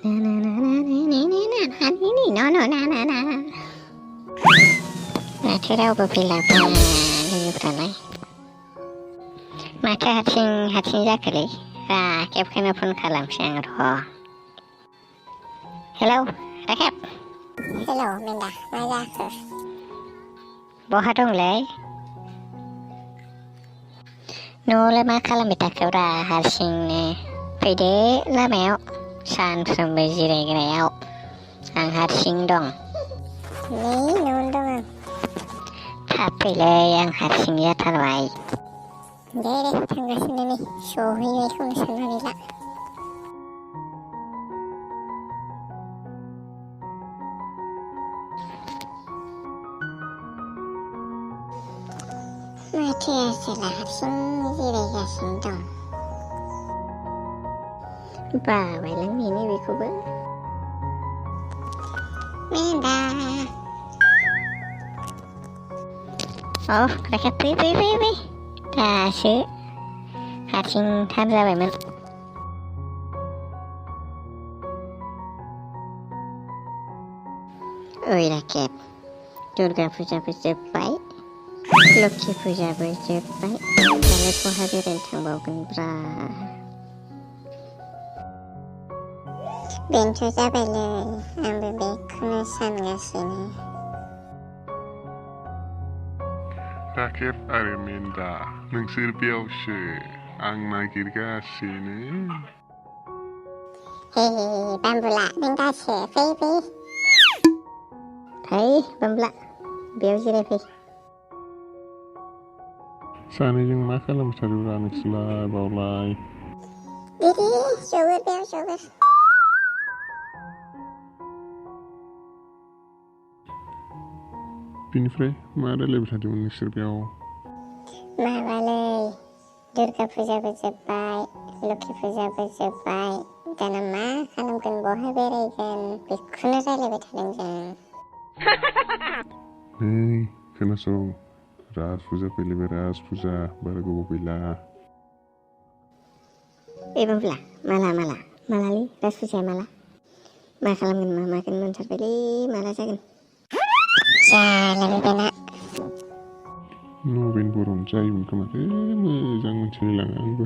Maथो रावबो फैलाबा लोगोफ्रालाय माथो हारसिं जाखोलै राखेबखौनो फन खालामसै आं र'। हेलौ राखेब। हेलौ मेन्दा, मा जाखो? बहा दंलै? न'आवलाय मा खालामबाय थाखोब्रा हारसिंनो? फैदो लामायाव सानफ्रोमबो जिरायग्रायाव आं हारसिं दं। नै न'आवनो दं आं। थाब फैलै आं हारसिं जाथारबाय। दे थांगासिनो नै सहैनायखौनो साननानै ला। माथो आसोला हारसिं जिरायगासिनो दं। बाबायलां नेनो बेखौबो। मेन्दा। राखेब फै दासो हारसिंथार जाबायमोन। ओइ राखेब, दुर्गा फुजाबो जोब्बाय, लोखि फुजाबो जोब्बाय, दालाय बहा बेरायनो थांबावगोनब्रा? बेनोथ' जाबायलै, आंबो बेखौनो सानगासिनो। राकेब आरो मेन्दा, नोंसोर बेयावसो, आं नागिरगासिनो। हे बाम्बुला, नों दासो फै। फै बाम्बुला, बेयाव जिरायफै। सानैजों मा खालामथारोब्रा नोंसोरलाय बावलाय? दे जौगोर बेयाव जौगोर। बिनिफ्राय मा रायलायबाय थादोंमोन नोंसोर बेयाव? माबालै, दुर्गा फुजाबो जोब्बाय, लोखि फुजाबो जोब्बाय, दाना मा खालामगोन, बहा बेरायगोन, बेखौनो रायलायबाय थादों जों। नै खोनासं, राज फुजा फैलायबाय, राज फुजा बारा गोबाव गैला। ए बाम्बुला, मालालै राज फुजाया माला? मा खालामगोन मा मागोन मोनथारबायलै, माला जागोन? जालायबायना। नभेम्बरावनो जायोमोन खोमालै, मोजां मोनथिलायलाङा आंबो।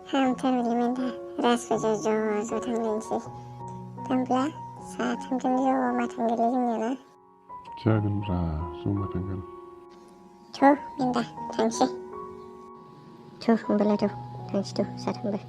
हामथारबायलै मेन्दा, राज फुजायाव ज' थांलायनोसै। बाम्बुला, साथामजों ज' मा थांगोनलै जोंनिया ना? जागोनब्रा, जमा थांगोन। थ' मेन्दा, थांसै। होमबालाय थांसै साथामबो।